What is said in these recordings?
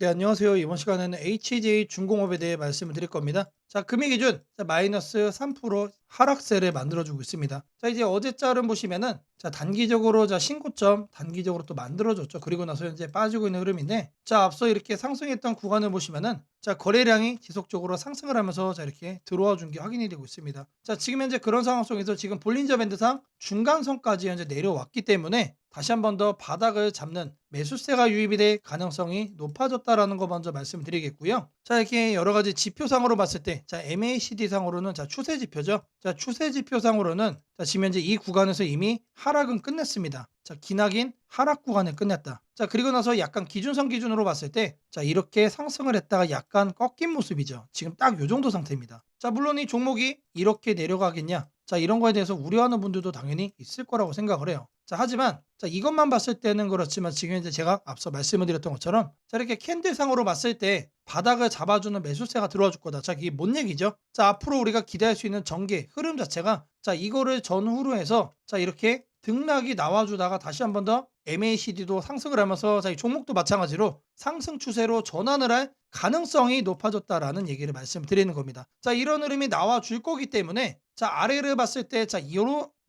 네, 안녕하세요. 이번 시간에는 HJ 중공업에 대해 말씀을 드릴 겁니다. 자, 금일 기준 마이너스 3% 하락세를 만들어주고 있습니다. 자, 이제 어제 짤은 보시면은 자, 단기적으로 신고점 단기적으로 또 만들어줬죠. 그리고 나서 현재 빠지고 있는 흐름인데, 자, 앞서 이렇게 상승했던 구간을 보시면은 자, 거래량이 지속적으로 상승을 하면서 자, 이렇게 들어와 준 게 확인이 되고 있습니다. 자, 지금 현재 그런 상황 속에서 지금 볼린저 밴드상 중간선까지 현재 내려왔기 때문에 다시 한 번 더 바닥을 잡는 매수세가 유입이 될 가능성이 높아졌다라는 거 먼저 말씀드리겠고요. 자, 이렇게 여러 가지 지표상으로 봤을 때, 자, MACD 상으로는 자, 추세 지표죠. 자, 추세 지표상으로는 자, 지금 현재 이 구간에서 이미 하락은 끝냈습니다. 자, 기나긴 하락 구간을 끝냈다. 자, 그리고 나서 약간 기준선 기준으로 봤을 때, 자, 이렇게 상승을 했다가 약간 꺾인 모습이죠. 지금 딱 요 정도 상태입니다. 자, 물론 이 종목이 이렇게 내려가겠냐? 자, 이런 거에 대해서 우려하는 분들도 당연히 있을 거라고 생각을 해요. 자, 하지만 자, 이것만 봤을 때는 그렇지만 지금 이제 제가 앞서 말씀을 드렸던 것처럼 자, 이렇게 캔들상으로 봤을 때 바닥을 잡아주는 매수세가 들어와 줄 거다. 자, 이게 뭔 얘기죠? 자, 앞으로 우리가 기대할 수 있는 전개 흐름 자체가 자, 이거를 전후로 해서 자, 이렇게 등락이 나와주다가 다시 한 번 더 MACD도 상승을 하면서 자, 이 종목도 마찬가지로 상승 추세로 전환을 할 가능성이 높아졌다라는 얘기를 말씀드리는 겁니다. 자, 이런 흐름이 나와 줄 거기 때문에 자, 아래를 봤을 때 자,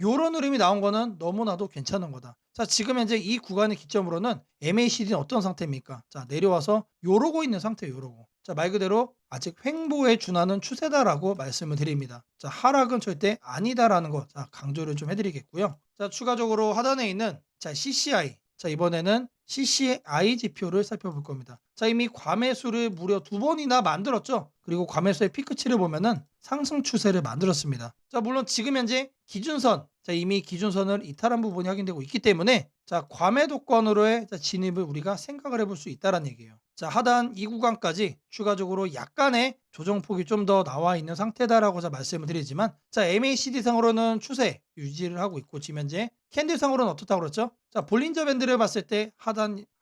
요런 흐름이 나온 거는 너무나도 괜찮은 거다. 자, 지금 현재 이 구간의 기점으로는 MACD는 어떤 상태입니까? 자, 내려와서 요러고 있는 상태예요, 요러고. 자, 말 그대로 아직 횡보에 준하는 추세다라고 말씀을 드립니다. 자, 하락은 절대 아니다라는 거 자, 강조를 좀 해드리겠고요. 자, 추가적으로 하단에 있는 자, CCI. 자, 이번에는 CCI 지표를 살펴볼 겁니다. 자, 이미 과매수를 무려 2번이나 만들었죠. 그리고 과매수의 피크치를 보면은 상승 추세를 만들었습니다. 자, 물론 지금 현재 기준선, 자, 이미 기준선을 이탈한 부분이 확인되고 있기 때문에 자, 과매도권으로의 진입을 우리가 생각을 해볼 수 있다는 얘기예요. 자, 하단 이 구간까지 추가적으로 약간의 조정폭이 좀 더 나와 있는 상태다라고 말씀을 드리지만 자, MACD 상으로는 추세 유지를 하고 있고 지금 현재 캔들 상으로는 어떻다고 그랬죠? 자, 볼린저 밴드를 봤을 때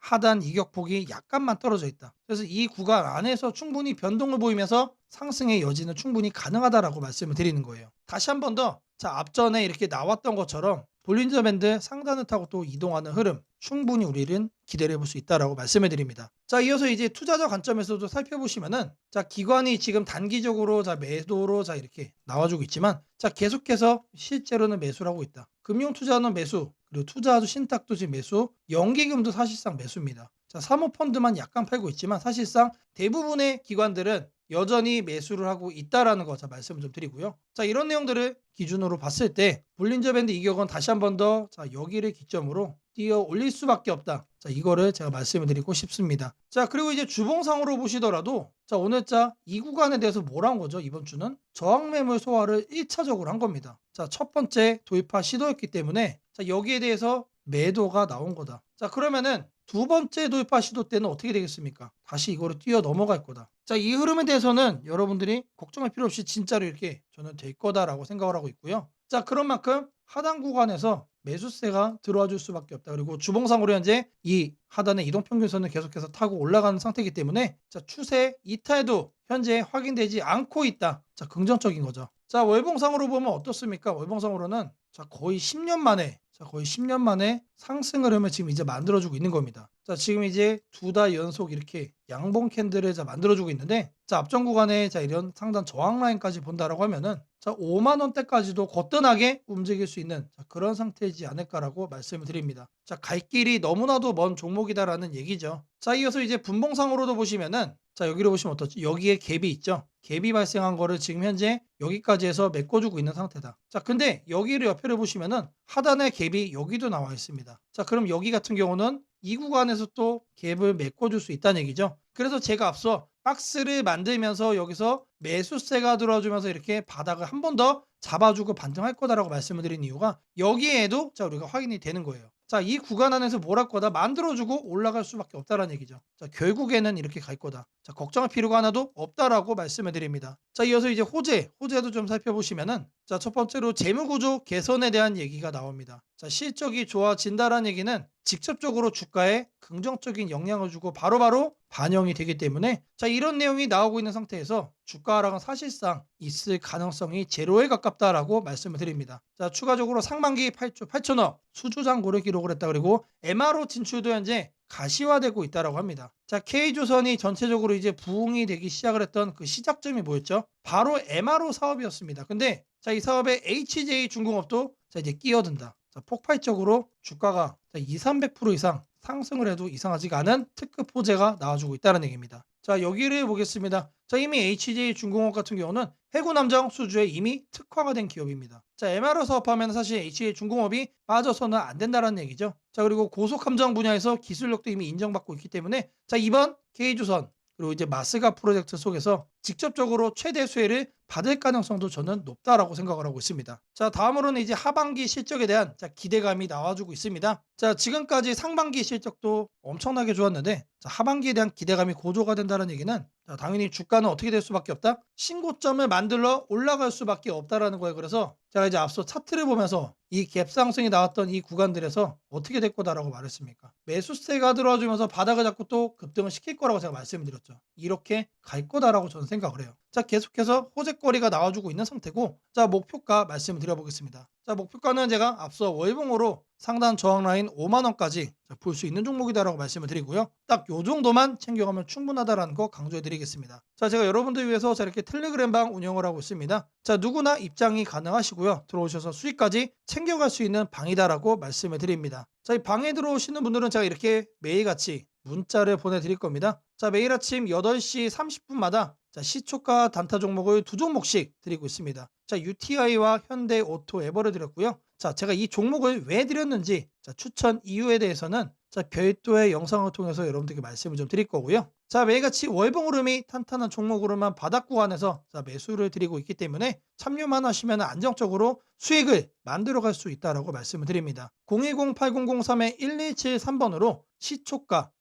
하단 이격폭이 약간만 떨어져 있다. 그래서 이 구간 안에서 충분히 변동을 보이면서 상승의 여지는 충분히 가능하다라고 말씀을 드리는 거예요. 다시 한 번 더 자, 앞전에 이렇게 나왔던 것처럼 볼린저 밴드 상단을 타고 또 이동하는 흐름 충분히 우리는 기대를 해볼 수 있다라고 말씀을 드립니다. 자, 이어서 이제 투자자 관점에서도 살펴보시면은 자, 기관이 지금 단기적으로 자, 매도로 자, 이렇게 나와주고 있지만 자, 계속해서 실제로는 매수를 하고 있다. 금융 투자는 매수, 그리고 투자주 신탁도 지금 매수, 연기금도 사실상 매수입니다. 자, 사모펀드만 약간 팔고 있지만 사실상 대부분의 기관들은 여전히 매수를 하고 있다라는 거 자, 말씀을 좀 드리고요. 자, 이런 내용들을 기준으로 봤을 때 볼린저 밴드 이격은 다시 한 번 더 자, 여기를 기점으로 뛰어 올릴 수밖에 없다. 자, 이거를 제가 말씀을 드리고 싶습니다. 자, 그리고 이제 주봉상으로 보시더라도 자, 오늘자 이 구간에 대해서 뭐라는 거죠? 이번 주는 저항 매물 소화를 1차적으로 한 겁니다. 자, 첫 번째 도입화 시도였기 때문에 자, 여기에 대해서 매도가 나온 거다. 자, 그러면은 두 번째 도입화 시도 때는 어떻게 되겠습니까? 다시 이거를 뛰어 넘어갈 거다. 자, 이 흐름에 대해서는 여러분들이 걱정할 필요 없이 진짜로 이렇게 저는 될 거다라고 생각을 하고 있고요. 자, 그런 만큼 하단 구간에서 매수세가 들어와 줄 수밖에 없다. 그리고 주봉상으로 현재 이 하단의 이동평균선을 계속해서 타고 올라가는 상태이기 때문에 자, 추세 이탈도 현재 확인되지 않고 있다. 자, 긍정적인 거죠. 자, 월봉상으로 보면 어떻습니까? 월봉상으로는 자, 거의 10년 만에 거의 10년 만에 상승 흐름을 지금 이제 만들어주고 있는 겁니다. 자, 지금 이제 두 달 연속 이렇게 양봉 캔들을 만들어주고 있는데 자, 앞전 구간에 자, 이런 상단 저항 라인까지 본다라고 하면은 자, 5만 원대까지도 거뜬하게 움직일 수 있는 자, 그런 상태이지 않을까라고 말씀을 드립니다. 자, 갈 길이 너무나도 먼 종목이다라는 얘기죠. 자, 이어서 이제 분봉상으로도 보시면은 자, 여기로 보시면 어떻지? 여기에 갭이 있죠. 갭이 발생한 거를 지금 현재 여기까지 해서 메꿔주고 있는 상태다. 자, 근데 여기를 옆에를 보시면은 하단에 갭이 여기도 나와 있습니다. 자, 그럼 여기 같은 경우는 이 구간에서 또 갭을 메꿔줄 수 있다는 얘기죠. 그래서 제가 앞서 박스를 만들면서 여기서 매수세가 들어주면서 이렇게 바닥을 한 번 더 잡아주고 반등할 거다라고 말씀을 드린 이유가 여기에도 자, 우리가 확인이 되는 거예요. 자, 이 구간 안에서 뭘 할 거다? 만들어주고 올라갈 수밖에 없다라는 얘기죠. 자, 결국에는 이렇게 갈 거다. 자, 걱정할 필요가 하나도 없다라고 말씀을 드립니다. 자, 이어서 이제 호재도 좀 살펴보시면은 자, 첫 번째로 재무구조 개선에 대한 얘기가 나옵니다. 자, 실적이 좋아진다라는 얘기는 직접적으로 주가에 긍정적인 영향을 주고 바로바로 반영이 되기 때문에 자, 이런 내용이 나오고 있는 상태에서 주가 하락은 사실상 있을 가능성이 제로에 가깝다라고 말씀을 드립니다. 자, 추가적으로 상반기 8조 8천억 수주 잔고를 기록을 했다. 그리고 MRO 진출도 현재 가시화되고 있다라고 합니다. 자, K조선이 전체적으로 이제 부흥이 되기 시작을 했던 그 시작점이 뭐였죠? 바로 MRO 사업이었습니다. 근데 자, 이 사업에 HJ중공업도 자, 이제 끼어든다. 자, 폭발적으로 주가가 자, 200~300% 이상 상승을 해도 이상하지가 않은 특급 호재가 나와주고 있다는 얘기입니다. 자, 여기를 보겠습니다. 자, 이미 HJ중공업 같은 경우는 해군 함정 수주에 이미 특화가 된 기업입니다. 자, MRO 사업하면 사실 HJ중공업이 빠져서는 안 된다는 얘기죠. 자, 그리고 고속 함정 분야에서 기술력도 이미 인정받고 있기 때문에 자, 이번 K조선 그리고 이제 마스가 프로젝트 속에서 직접적으로 최대 수혜를 받을 가능성도 저는 높다라고 생각을 하고 있습니다. 자, 다음으로는 이제 하반기 실적에 대한 자, 기대감이 나와주고 있습니다. 자, 지금까지 상반기 실적도 엄청나게 좋았는데 자, 하반기에 대한 기대감이 고조가 된다는 얘기는 자, 당연히 주가는 어떻게 될 수밖에 없다? 신고점을 만들러 올라갈 수밖에 없다라는 거예요. 그래서 제가 이제 앞서 차트를 보면서 이 갭 상승이 나왔던 이 구간들에서 어떻게 될 거다라고 말했습니까? 매수세가 들어와주면서 바닥을 잡고 또 급등을 시킬 거라고 제가 말씀을 드렸죠. 이렇게 갈 거다라고 저는 생각을 해요. 자, 계속해서 호재거리가 나와주고 있는 상태고 자, 목표가 말씀을 드려보겠습니다. 자, 목표가는 제가 앞서 월봉으로 상단 저항 라인 5만 원까지 볼 수 있는 종목이다라고 말씀을 드리고요. 딱 요 정도만 챙겨가면 충분하다라는 거 강조해 드리겠습니다. 자, 제가 여러분들 위해서 자, 이렇게 텔레그램 방 운영을 하고 있습니다. 자, 누구나 입장이 가능하시고요. 들어오셔서 수익까지 챙겨갈 수 있는 방이다라고 말씀을 드립니다. 자, 이 방에 들어오시는 분들은 제가 이렇게 매일같이 문자를 보내드릴 겁니다. 자, 매일 아침 8시 30분마다 자, 시초가 단타 종목을 2종목씩 드리고 있습니다. 자, UTI와 현대오토 에버를 드렸고요. 자, 제가 이 종목을 왜 드렸는지 자, 추천 이유에 대해서는 자, 별도의 영상을 통해서 여러분들께 말씀을 좀 드릴 거고요. 자, 매일같이 월봉 흐름이 탄탄한 종목으로만 바닥 구간에서 자, 매수를 드리고 있기 때문에 참여만 하시면 안정적으로 수익을 만들어갈 수 있다라고 말씀을 드립니다. 010-8003-1173번으로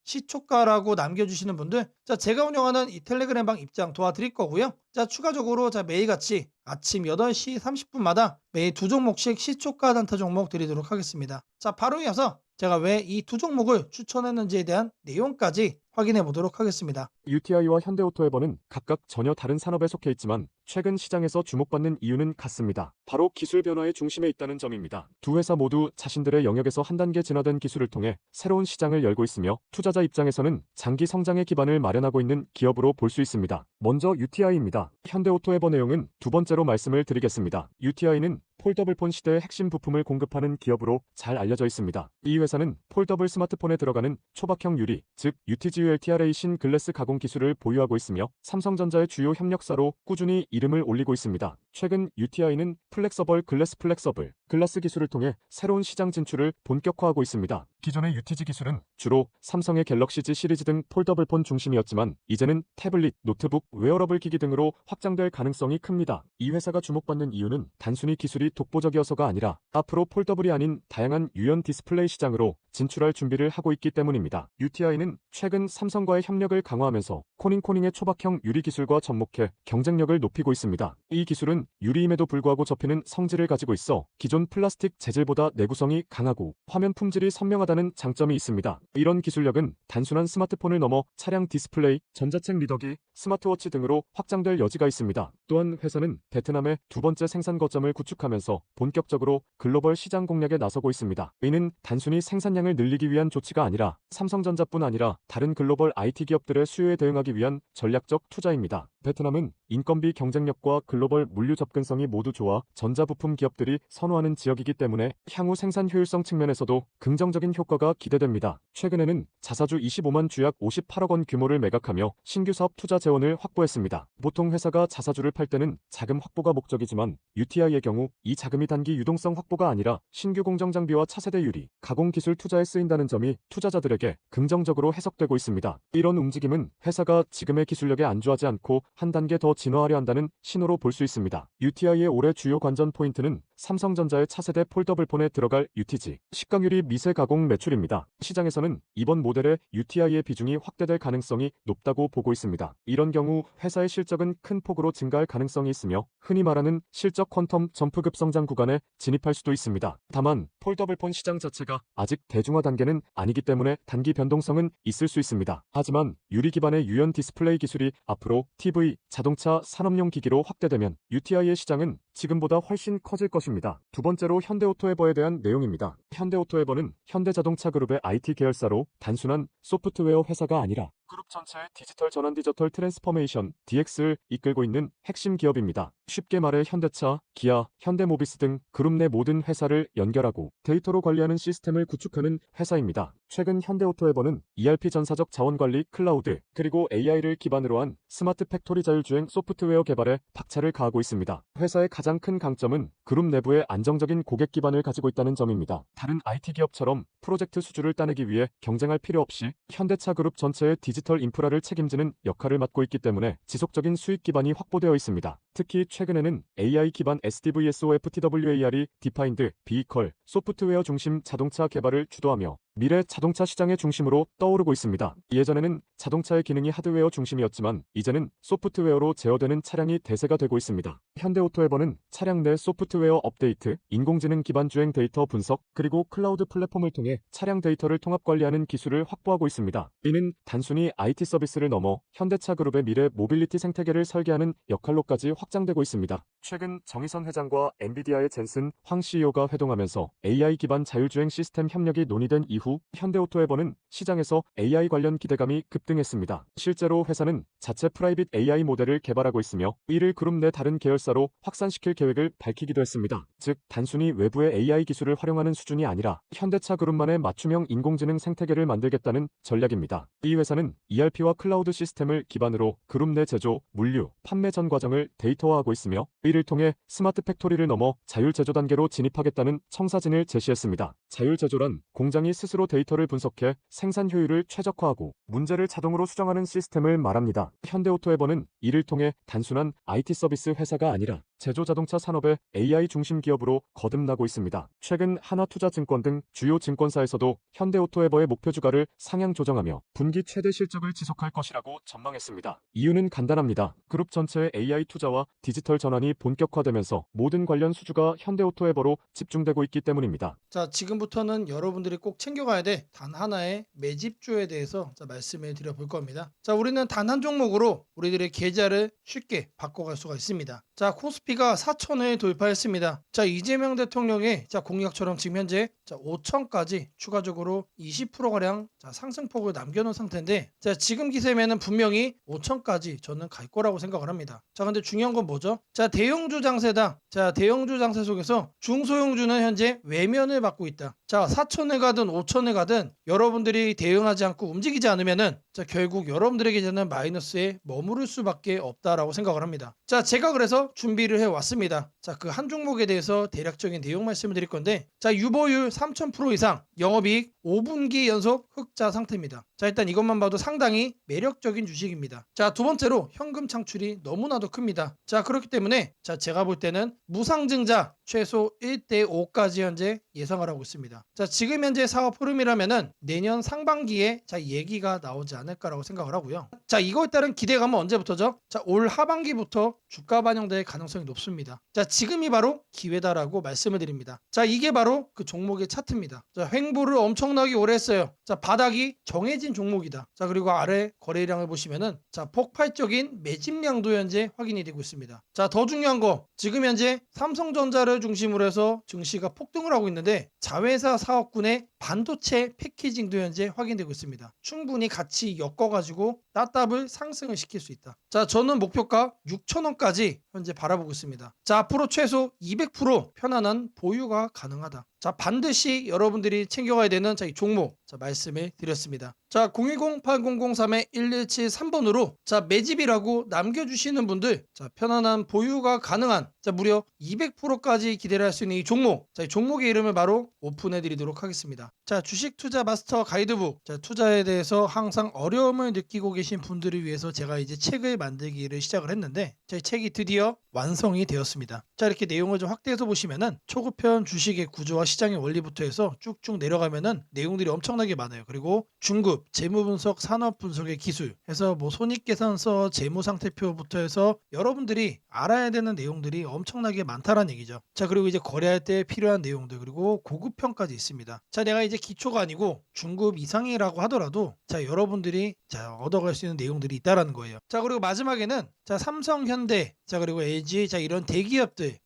시초가라고 남겨주시는 분들 자, 제가 운영하는 이 텔레그램방 입장 도와드릴 거고요. 자, 추가적으로 자, 매일같이 아침 8시 30분마다 매일 2종목씩 시초가 단타 종목 드리도록 하겠습니다. 자, 바로 이어서 제가 왜 이 2종목을 추천했는지에 대한 내용까지 확인해 보도록 하겠습니다. UTI와 현대오토에버는 각각 전혀 다른 산업에 속해 있지만 최근 시장에서 주목받는 이유는 같습니다. 바로 기술 변화의 중심에 있다는 점입니다. 두 회사 모두 자신들의 영역에서 한 단계 진화된 기술을 통해 새로운 시장을 열고 있으며 투자자 입장에서는 장기 성장의 기반을 마련하고 있는 기업으로 볼 수 있습니다. 먼저 UTI입니다. 현대오토에버 내용은 두 번째로 말씀을 드리겠습니다. UTI는 폴더블폰 시대의 핵심 부품을 공급하는 기업으로 잘 알려져 있습니다. 이 회사는 폴더블 스마트폰에 들어가는 초박형 유리, 즉 UTG-ULTRA 신글래스 가공 기술을 보유하고 있으며 삼성전자의 주요 협력사로 꾸준히 이름을 올리고 있습니다. 최근 UTI는 플렉서블 글라스 기술을 통해 새로운 시장 진출을 본격화하고 있습니다. 기존의 UTG 기술은 주로 삼성의 갤럭시 Z 시리즈 등 폴더블폰 중심이었지만 이제는 태블릿, 노트북, 웨어러블 기기 등으로 확장될 가능성이 큽니다. 이 회사가 주목받는 이유는 단순히 기술이 독보적이어서가 아니라 앞으로 폴더블이 아닌 다양한 유연 디스플레이 시장으로 진출할 준비를 하고 있기 때문입니다. UTI는 최근 삼성과의 협력을 강화하면서 코닝의 초박형 유리 기술과 접목해 경쟁력을 높이고 있습니다. 이 기술은 유리임에도 불구하고 접히는 성질을 가지고 있어 기존 플라스틱 재질보다 내구성이 강하고 화면 품질이 선명하다는 장점이 있습니다. 이런 기술력은 단순한 스마트폰을 넘어 차량 디스플레이, 전자책 리더기, 스마트워치 등으로 확장될 여지가 있습니다. 또한 회사는 베트남의 두 번째 생산 거점을 구축하면서 본격적으로 글로벌 시장 공략에 나서고 있습니다. 이는 단순히 생산량을 늘리기 위한 조치가 아니라 삼성전자뿐 아니라 다른 글로벌 IT 기업들의 수요에 대응하기 위한 전략적 투자입니다. 베트남은 인건비 경쟁력과 글로벌 물류 접근성이 모두 좋아 전자부품 기업들이 선호하는 지역이기 때문에 향후 생산 효율성 측면에서도 긍정적인 효과가 기대됩니다. 최근에는 자사주 25만 주약 58억 원 규모를 매각하며 신규 사업 투자 재원을 확보했습니다. 보통 회사가 자사주를 팔 때는 자금 확보가 목적이지만 UTI의 경우 이 자금이 단기 유동성 확보가 아니라 신규 공정 장비와 차세대 유리, 가공 기술 투자에 쓰인다는 점이 투자자들에게 긍정적으로 해석되고 있습니다. 이런 움직임은 회사가 지금의 기술력에 안주하지 않고 한 단계 더 진화하려 한다는 신호로 볼 수 있습니다. UTI의 올해 주요 관전 포인트는 삼성전자의 차세대 폴더블폰에 들어갈 UTG, 식강유리 미세 가공 매출입니다. 시장에서는 이번 모델의 UTI의 비중이 확대될 가능성이 높다고 보고 있습니다. 이런 경우 회사의 실적은 큰 폭으로 증가할 가능성이 있으며 흔히 말하는 실적 퀀텀 점프 급성장 구간에 진입할 수도 있습니다. 다만 폴더블폰 시장 자체가 아직 대중화 단계는 아니기 때문에 단기 변동성은 있을 수 있습니다. 하지만 유리 기반의 유연 디스플레이 기술이 앞으로 TV, 자동차, 산업용 기기로 확대되면 UTI의 시장은 지금보다 훨씬 커질 것입니다. 두 번째로 현대오토에버에 대한 내용입니다. 현대오토에버는 현대자동차 그룹의 IT 계열사로 단순한 소프트웨어 회사가 아니라 그룹 전체의 디지털 전환 디지털 트랜스포메이션 DX를 이끌고 있는 핵심 기업입니다. 쉽게 말해 현대차, 기아, 현대모비스 등 그룹 내 모든 회사를 연결하고 데이터로 관리하는 시스템을 구축하는 회사입니다. 최근 현대오토에버는 ERP 전사적 자원관리 클라우드 그리고 AI를 기반으로 한 스마트 팩토리 자율주행 소프트웨어 개발에 박차를 가하고 있습니다. 회사의 가장 큰 강점은 그룹 내부의 안정적인 고객 기반을 가지고 있다는 점입니다. 다른 IT 기업처럼 프로젝트 수주를 따내기 위해 경쟁할 필요 없이 현대차 그룹 전체의 디지털 인프라를 책임지는 역할을 맡고 있기 때문에 지속적인 수익 기반이 확보되어 있습니다. 특히 최근에는 AI 기반 SDVSOFTWAR이 디파인드 비이컬 소프트웨어 중심 자동차 개발을 주도하며 미래 자동차 시장의 중심으로 떠오르고 있습니다. 예전에는 자동차의 기능이 하드웨어 중심이었지만 이제는 소프트웨어로 제어되는 차량이 대세가 되고 있습니다. 현대오토에버는 차량 내 소프트웨어 업데이트, 인공지능 기반 주행 데이터 분석, 그리고 클라우드 플랫폼을 통해 차량 데이터를 통합 관리하는 기술을 확보하고 있습니다. 이는 단순히 IT 서비스를 넘어 현대차 그룹의 미래 모빌리티 생태계를 설계하는 역할로까지 확장되고 있습니다. 최근 정의선 회장과 엔비디아의 젠슨 황 CEO가 회동하면서 AI 기반 자율주행 시스템 협력이 논의된 이후 현대오토에버는 시장에서 AI 관련 기대감이 급등했습니다. 실제로 회사는 자체 프라이빗 AI 모델을 개발하고 있으며 이를 그룹 내 다른 계열사로 확산시킬 계획을 밝히기도 했습니다. 즉 단순히 외부의 AI 기술을 활용하는 수준이 아니라 현대차 그룹만의 맞춤형 인공지능 생태계를 만들겠다는 전략입니다. 이 회사는 ERP와 클라우드 시스템을 기반으로 그룹 내 제조, 물류, 판매 전 과정을 데이터화하고 있으며 이를 통해 스마트 팩토리를 넘어 자율 제조 단계로 진입하겠다는 청사진을 제시했습니다. 자율 제조란 공장이 스스로 데이터를 분석해 생산 효율을 최적화하고 문제를 자동으로 수정하는 시스템을 말합니다. 현대오토에버는 이를 통해 단순한 IT 서비스 회사가 아니라 제조 자동차 산업의 AI 중심 기업으로 거듭나고 있습니다. 최근 하나투자증권 등 주요 증권사에서도 현대오토에버의 목표 주가를 상향 조정하며 분기 최대 실적을 지속할 것이라고 전망했습니다. 이유는 간단합니다. 그룹 전체의 AI 투자와 디지털 전환이 본격화되면서 모든 관련 수주가 현대오토에버로 집중되고 있기 때문입니다. 자, 지금부터는 여러분들이 꼭 챙겨가야 돼 단 하나의 매집주에 대해서 말씀을 드려볼 겁니다. 자, 우리는 단 한 종목으로 우리들의 계좌를 쉽게 바꿔갈 수가 있습니다. 자, 코스피가 4천을 돌파했습니다. 자, 이재명 대통령의 공약처럼 지금 현재 5천까지 추가적으로 20%가량 상승폭을 남겨놓은 상태인데, 자, 지금 기세면은 분명히 5천까지 저는 갈 거라고 생각을 합니다. 자, 근데 중요한 건 뭐죠? 자, 대형주 장세다. 자, 대형주 장세 속에서 중소형주는 현재 외면을 받고 있다. 자, 4천을 가든 5천을 가든 여러분들이 대응하지 않고 움직이지 않으면은 결국 여러분들의 계좌는 마이너스에 머무를 수밖에 없다라고 생각을 합니다. 자, 제가 그래서 준비를 해왔습니다. 자, 그 한 종목에 대해서 대략적인 내용 말씀을 드릴 건데, 자, 유보율 3000% 이상, 영업이익 5분기 연속 흑자 상태입니다. 자, 일단 이것만 봐도 상당히 매력적인 주식입니다. 자, 두 번째로 현금 창출이 너무나도 큽니다. 자, 그렇기 때문에 제가 볼 때는 무상증자 최소 1대5까지 현재 예상을 하고 있습니다. 자, 지금 현재 사업 흐름이라면은 내년 상반기에 얘기가 나오지 않을까라고 생각을 하고요. 자, 이거에 따른 기대감은 언제부터죠? 자, 올 하반기부터 주가 반영될 가능성이 높습니다. 자, 지금이 바로 기회다라고 말씀을 드립니다. 자, 이게 바로 그 종목의 차트입니다. 자, 횡보를 엄청나게 오래 했어요. 자, 바닥이 정해진 종목이다. 자, 그리고 아래 거래량을 보시면은 폭발적인 매집량도 현재 확인이 되고 있습니다. 자, 더 중요한 거, 지금 현재 삼성전자를 중심으로 해서 증시가 폭등을 하고 있는데 자회사 사업군의 반도체 패키징도 현재 확인되고 있습니다. 충분히 같이 엮어가지고 따답을 상승을 시킬 수 있다. 자, 저는 목표가 6천원까지 현재 바라보고 있습니다. 자, 앞으로 최소 200% 편안한 보유가 가능하다. 자, 반드시 여러분들이 챙겨가야 되는 이 종목 말씀을 드렸습니다. 자, 010-8003-1173번으로 매집이라고 남겨주시는 분들 편안한 보유가 가능한 무려 200%까지 기대를 할 수 있는 이 종목, 이 종목의 이름을 바로 오픈해 드리도록 하겠습니다. 자, 주식 투자 마스터 가이드북, 투자에 대해서 항상 어려움을 느끼고 계신 분들을 위해서 제가 이제 책을 만들기를 시작을 했는데 이 책이 드디어 완성이 되었습니다. 자, 이렇게 내용을 좀 확대해서 보시면은 초급편 주식의 구조와 시장의 원리부터 해서 쭉쭉 내려가면은 내용들이 엄청나게 많아요. 그리고 중급, 재무 분석, 산업 분석의 기술 해서 손익계산서, 재무상태표부터 해서 여러분들이 알아야 되는 내용들이 엄청나게 많다라는 얘기죠. 자, 그리고 이제 거래할 때 필요한 내용들, 그리고 고급편까지 있습니다. 자, 내가 이제 기초가 아니고 중급 이상이라고 하더라도 여러분들이 얻어갈 수 있는 내용들이 있다라는 거예요. 자, 그리고 마지막에는 자, 삼성, 현대, 자, 그리고 LG, 자, 이런 대기업들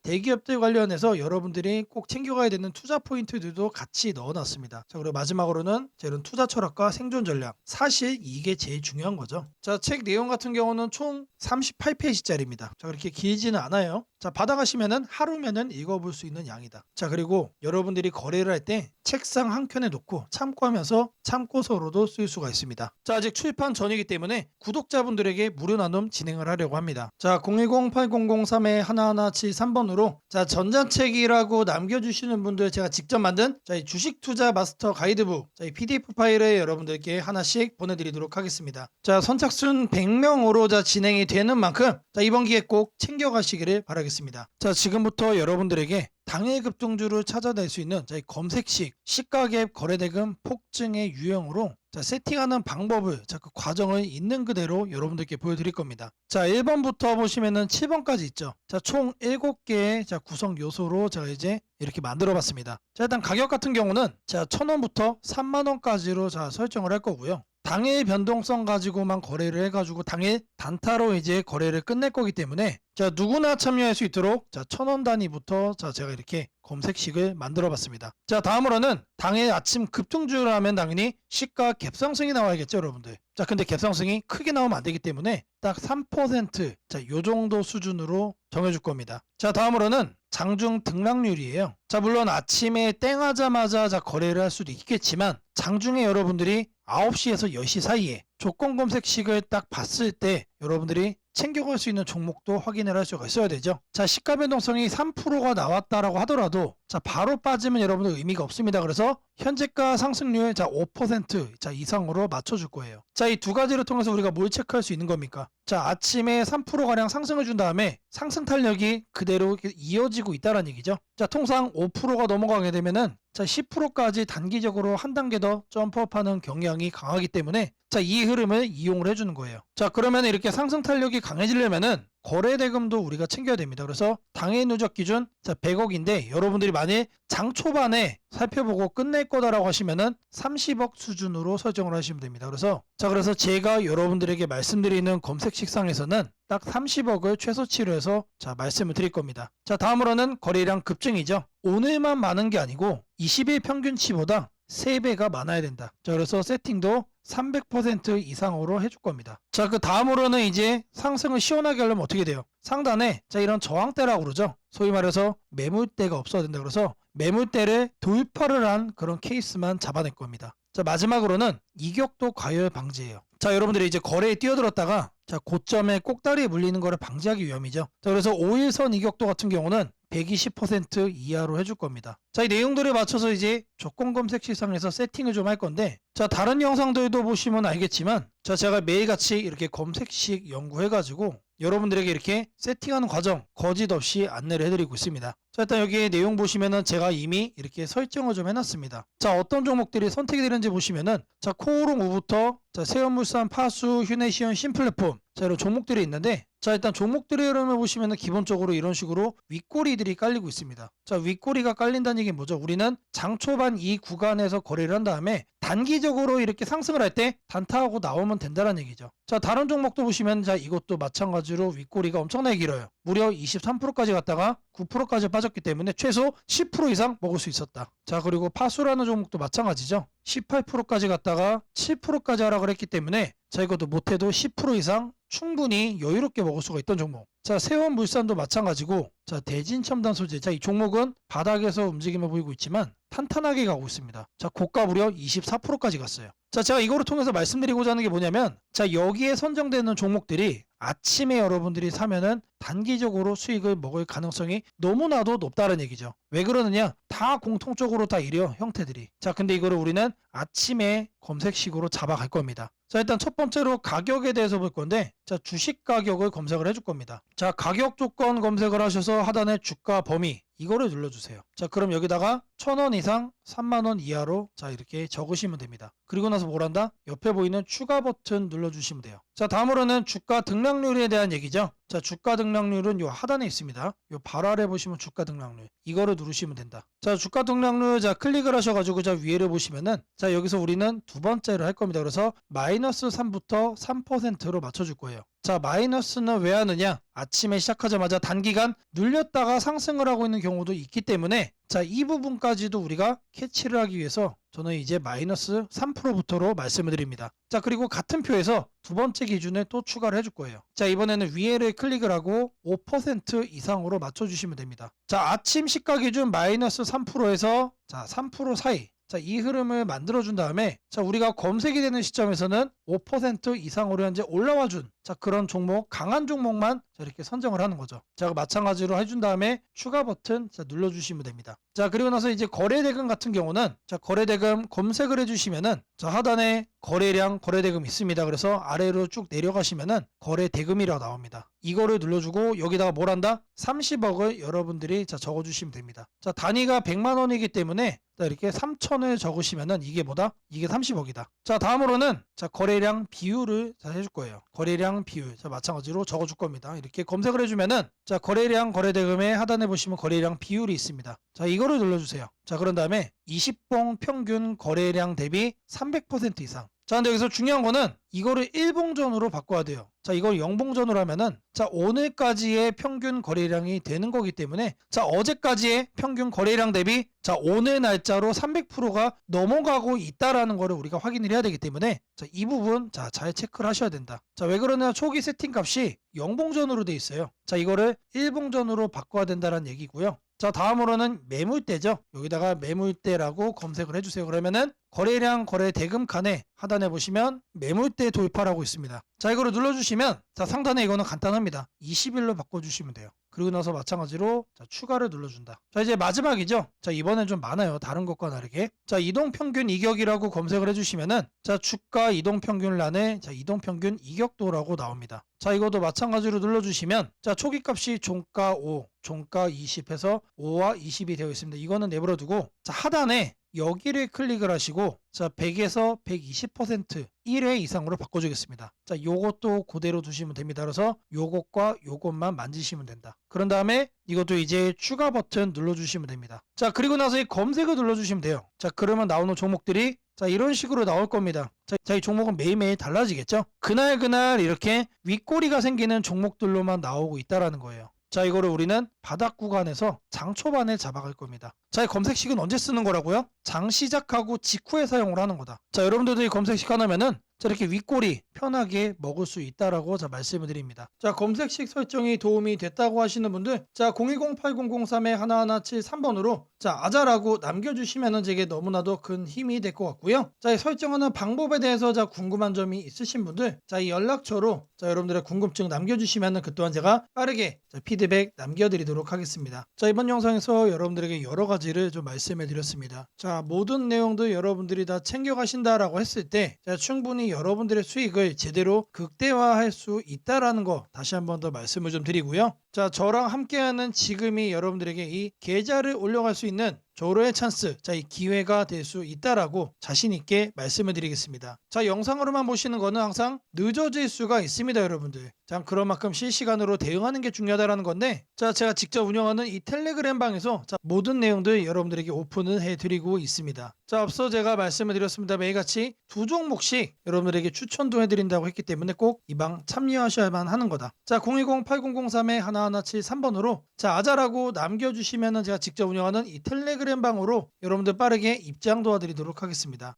관련해서 여러분들이 꼭 챙겨가야 되는 투자 포인트들도 같이 넣어놨습니다. 자, 그리고 마지막으로는 자, 이런 투자 철학과 생존 전략. 사실 이게 제일 중요한 거죠. 자, 책 내용 같은 경우는 총 38페이지짜리입니다. 자, 그렇게 길지는 않아요. 자, 받아가시면은 하루면은 읽어볼 수 있는 양이다. 자, 그리고 여러분들이 거래를 할 때 책상 한 켠에 놓고 참고하면서 참고서로도 쓸 수가 있습니다. 자, 아직 출판 전이기 때문에 구독자분들에게 무료 나눔 진행을 하려고 합니다. 자, 010-8003-1173번으로 자, 전자책이라고 남겨주시는 분들 제가 직접 만든 자, 이 주식 투자 마스터 가이드북 자, 이 PDF 파일을 여러분들께 하나씩 보내드리도록 하겠습니다. 자, 선착순 100명으로 자, 진행이 되는 만큼 자, 이번 기회 꼭 챙겨가시기를 바라겠습니다. 자, 지금부터 여러분들에게 당일 급등주를 찾아낼 수 있는 자, 이 검색식 시가갭 거래대금 폭증의 유형으로 자, 세팅하는 방법을 자, 그 과정을 있는 그대로 여러분들께 보여드릴 겁니다. 자, 1번부터 보시면은 7번까지 있죠. 자, 총 7개의 자, 구성 요소로 제가 이제 이렇게 만들어 봤습니다. 자, 일단 가격 같은 경우는 자, 1,000원부터 3만원까지로 자, 설정을 할 거고요. 당일 변동성 가지고만 거래를 해가지고 당일 단타로 이제 거래를 끝낼 거기 때문에 자, 누구나 참여할 수 있도록 자, 1,000원 단위부터 자, 제가 이렇게 검색식을 만들어 봤습니다. 자, 다음으로는 당일 아침 급등주를 하면 당연히 시가 갭상승이 나와야겠죠, 여러분들. 자, 근데 갭상승이 크게 나오면 안 되기 때문에 딱 3% 자, 요 정도 수준으로 정해줄 겁니다. 자, 다음으로는 장중 등락률이에요. 자, 물론 아침에 땡하자마자 자, 거래를 할 수도 있겠지만 장중에 여러분들이 9시에서 10시 사이에 조건 검색식을 딱 봤을 때 여러분들이 챙겨갈 수 있는 종목도 확인을 할 수가 있어야 되죠. 자, 시가 변동성이 3%가 나왔다라고 하더라도 자, 바로 빠지면 여러분들 의미가 없습니다. 그래서 현재가 상승률 자, 5% 자, 이상으로 맞춰줄 거예요. 자, 이 두 가지를 통해서 우리가 뭘 체크할 수 있는 겁니까? 자, 아침에 3%가량 상승을 준 다음에 상승 탄력이 그대로 이어지고 있다는 얘기죠. 자, 통상 5%가 넘어가게 되면은 자, 10%까지 단기적으로 한 단계 더 점프업하는 경향이 강하기 때문에 자, 이 흐름을 이용을 해주는 거예요. 자, 그러면 이렇게 상승 탄력이 강해지려면은 거래 대금도 우리가 챙겨야 됩니다. 그래서 당일 누적 기준 자, 100억인데 여러분들이 만일 장 초반에 살펴보고 끝낼 거다라고 하시면은 30억 수준으로 설정을 하시면 됩니다. 그래서 제가 여러분들에게 말씀드리는 검색 식상에서는 딱 30억을 최소치로 해서 자, 말씀을 드릴 겁니다. 자, 다음으로는 거래량 급증이죠. 오늘만 많은 게 아니고 20일 평균치보다 3배가 많아야 된다. 자, 그래서 세팅도 300% 이상으로 해줄 겁니다. 자, 그 다음으로는 이제 상승을 시원하게 하려면 어떻게 돼요? 상단에 자, 이런 저항대라고 그러죠. 소위 말해서 매물대가 없어야 된다. 그래서 매물대를 돌파를 한 그런 케이스만 잡아낼 겁니다. 자, 마지막으로는 이격도 과열 방지예요. 자, 여러분들이 이제 거래에 뛰어들었다가 자, 고점에 꼭다리에 물리는 거를 방지하기 위함이죠. 자, 그래서 5일선 이격도 같은 경우는 120% 이하로 해줄 겁니다. 자, 이 내용들에 맞춰서 이제 조건 검색 시상에서 세팅을 좀 할 건데 자, 다른 영상들도 보시면 알겠지만 자, 제가 매일같이 이렇게 검색식 연구해가지고 여러분들에게 이렇게 세팅하는 과정 거짓 없이 안내를 해드리고 있습니다. 자, 일단 여기 내용 보시면은 제가 이미 이렇게 설정을 좀 해놨습니다. 자, 어떤 종목들이 선택이 되는지 보시면은 자, 코오롱 우부터 자, 세연물산, 파수, 휴네시온, 신플랫폼 자, 이런 종목들이 있는데 자, 일단 종목들의 흐름을 보시면은 기본적으로 이런 식으로 윗꼬리들이 깔리고 있습니다. 자, 윗꼬리가 깔린다는 얘기는 뭐죠? 우리는 장 초반 이 구간에서 거래를 한 다음에 단기적으로 이렇게 상승을 할 때 단타하고 나오면 된다는 얘기죠. 자, 다른 종목도 보시면 자, 이것도 마찬가지로 윗꼬리가 엄청나게 길어요. 무려 23%까지 갔다가 9%까지 빠졌기 때문에 최소 10% 이상 먹을 수 있었다. 자, 그리고 파수라는 종목도 마찬가지죠. 18%까지 갔다가 7%까지 하락을 했기 때문에 자, 이것도 못해도 10% 이상 충분히 여유롭게 먹을 수가 있던 종목. 자, 세원물산도 마찬가지고 자, 대진첨단 소재. 자, 이 종목은 바닥에서 움직임을 보이고 있지만 탄탄하게 가고 있습니다. 자, 고가 무려 24%까지 갔어요. 자, 제가 이거를 통해서 말씀드리고자 하는 게 뭐냐면 자, 여기에 선정되는 종목들이 아침에 여러분들이 사면은 단기적으로 수익을 먹을 가능성이 너무나도 높다는 얘기죠. 왜 그러느냐? 다 공통적으로 다 이래요, 형태들이. 자, 근데 이거를 우리는 아침에 검색식으로 잡아갈 겁니다. 자, 일단 첫 번째로 가격에 대해서 볼 건데 자, 주식 가격을 검색을 해줄 겁니다. 자, 가격 조건 검색을 하셔서 하단에 주가 범위 이거를 눌러주세요. 자, 그럼 여기다가 1,000원 이상 3만원 이하로 자, 이렇게 적으시면 됩니다. 그리고 나서 뭘 한다? 옆에 보이는 추가 버튼 눌러주시면 돼요. 자, 다음으로는 주가 등락률에 대한 얘기죠. 자, 주가 등락률은 요 하단에 있습니다. 요 바로 아래 보시면 주가 등락률 이거를 누르시면 된다. 자, 주가 등락률 자, 클릭을 하셔가지고 자, 위에를 보시면은 자, 여기서 우리는 두 번째를 할 겁니다. 그래서 마이너스 3부터 3%로 맞춰줄 거예요. 자, 마이너스는 왜 하느냐? 아침에 시작하자마자 단기간 눌렸다가 상승을 하고 있는 경우도 있기 때문에 자, 이 부분까지도 우리가 캐치를 하기 위해서 저는 이제 마이너스 3%부터로 말씀을 드립니다. 자, 그리고 같은 표에서 두 번째 기준을 또 추가를 해줄 거예요. 자, 이번에는 위에를 클릭을 하고 5% 이상으로 맞춰주시면 됩니다. 자, 아침 시가 기준 마이너스 3%에서 자, 3% 사이. 자, 이 흐름을 만들어준 다음에 자, 우리가 검색이 되는 시점에서는 5% 이상으로 현재 올라와 준 자, 그런 종목, 강한 종목만 자, 이렇게 선정을 하는 거죠. 자, 마찬가지로 해준 다음에 추가 버튼 자, 눌러주시면 됩니다. 자, 그리고 나서 이제 거래대금 같은 경우는 자, 거래대금 검색을 해주시면은 자, 하단에 거래량 거래대금 있습니다. 그래서 아래로 쭉 내려가시면은 거래대금이라고 나옵니다. 이거를 눌러주고 여기다가 뭘 한다? 30억을 여러분들이 자, 적어주시면 됩니다. 자, 단위가 100만 원이기 때문에 자, 이렇게 3천을 적으시면은 이게 뭐다? 이게 30억이다. 자, 다음으로는 자, 거래량 비율을 자, 해줄 거예요. 거래량 비율. 자, 마찬가지로 적어줄 겁니다. 이렇게 검색을 해주면은 자, 거래량 거래대금의 하단에 보시면 거래량 비율이 있습니다. 자, 이거를 눌러주세요. 자, 그런 다음에 20봉 평균 거래량 대비 300% 이상. 자, 근데 여기서 중요한 거는 이거를 1봉전으로 바꿔야 돼요. 자, 이걸 0봉전으로 하면은 자, 오늘까지의 평균 거래량이 되는 거기 때문에 자, 어제까지의 평균 거래량 대비 자, 오늘 날짜로 300%가 넘어가고 있다라는 거를 우리가 확인을 해야 되기 때문에 자, 이 부분 자, 잘 체크를 하셔야 된다. 자, 왜 그러냐? 초기 세팅 값이 0봉전으로 돼 있어요. 자, 이거를 1봉전으로 바꿔야 된다는 얘기고요. 자, 다음으로는 매물대죠. 여기다가 매물대라고 검색을 해주세요. 그러면은 거래량 거래 대금 칸에 하단에 보시면 매물대 돌파라고 있습니다. 자, 이거를 눌러주시면 자, 상단에 이거는 간단합니다. 20일로 바꿔주시면 돼요. 그리고 나서 마찬가지로 자, 추가를 눌러준다. 자, 이제 마지막이죠. 자, 이번엔 좀 많아요. 다른 것과 다르게. 자, 이동평균 이격이라고 검색을 해주시면은 자, 주가 이동평균란에 자, 이동평균 이격도라고 나옵니다. 자, 이것도 마찬가지로 눌러주시면 자, 초기값이 종가 5, 종가 20 해서 5와 20이 되어 있습니다. 이거는 내버려두고 자, 하단에 여기를 클릭을 하시고 자, 100에서 120% 1회 이상으로 바꿔주겠습니다. 자, 요것도 그대로 두시면 됩니다. 그래서 요것과 요것만 만지시면 된다. 그런 다음에 이것도 이제 추가 버튼 눌러주시면 됩니다. 자, 그리고 나서 이 검색을 눌러주시면 돼요. 자, 그러면 나오는 종목들이 자, 이런 식으로 나올 겁니다. 자, 이 종목은 매일매일 달라지겠죠? 그날 이렇게 윗꼬리가 생기는 종목들로만 나오고 있다라는 거예요. 자, 이거를 우리는 바닥 구간에서 장 초반에 잡아갈 겁니다. 자, 이 검색식은 언제 쓰는 거라고요? 장 시작하고 직후에 사용을 하는 거다. 자, 여러분들도 이 검색식 하나면은 자, 이렇게 윗꼬리 편하게 먹을 수 있다라고 자, 말씀을 드립니다. 자, 검색식 설정이 도움이 됐다고 하시는 분들 자, 010-8003-1173번으로 자, 아자라고 남겨주시면은 제게 너무나도 큰 힘이 될 것 같고요. 자, 이 설정하는 방법에 대해서 자, 궁금한 점이 있으신 분들 자, 이 연락처로 자, 여러분들의 궁금증 남겨주시면은 그 또한 제가 빠르게 자, 피드백 남겨드리도록 하겠습니다. 자, 이번 영상에서 여러분들에게 여러 가지를 좀 말씀해 드렸습니다. 자, 모든 내용들 여러분들이 다 챙겨가신다라고 했을 때 자, 충분히 여러분들의 수익을 제대로 극대화할 수 있다라는 거 다시 한번 더 말씀을 좀 드리고요. 자, 저랑 함께하는 지금이 여러분들에게 이 계좌를 올려갈 수 있는 조로의 찬스, 자, 이 기회가 될 수 있다라고 자신 있게 말씀을 드리겠습니다. 자, 영상으로만 보시는 거는 항상 늦어질 수가 있습니다, 여러분들. 자, 그런 만큼 실시간으로 대응하는 게 중요하다라는 건데, 자, 제가 직접 운영하는 이 텔레그램 방에서 자, 모든 내용들 여러분들에게 오픈을 해드리고 있습니다. 자, 앞서 제가 말씀을 드렸습니다. 매일같이 두 종목씩 여러분들에게 추천도 해드린다고 했기 때문에 꼭 이 방 참여하셔야만 하는 거다. 자, 010-8003-1173번으로 자, 아자라고 남겨주시면은 제가 직접 운영하는 이 텔레그램 방으로 여러분들 빠르게 입장 도와드리도록 하겠습니다.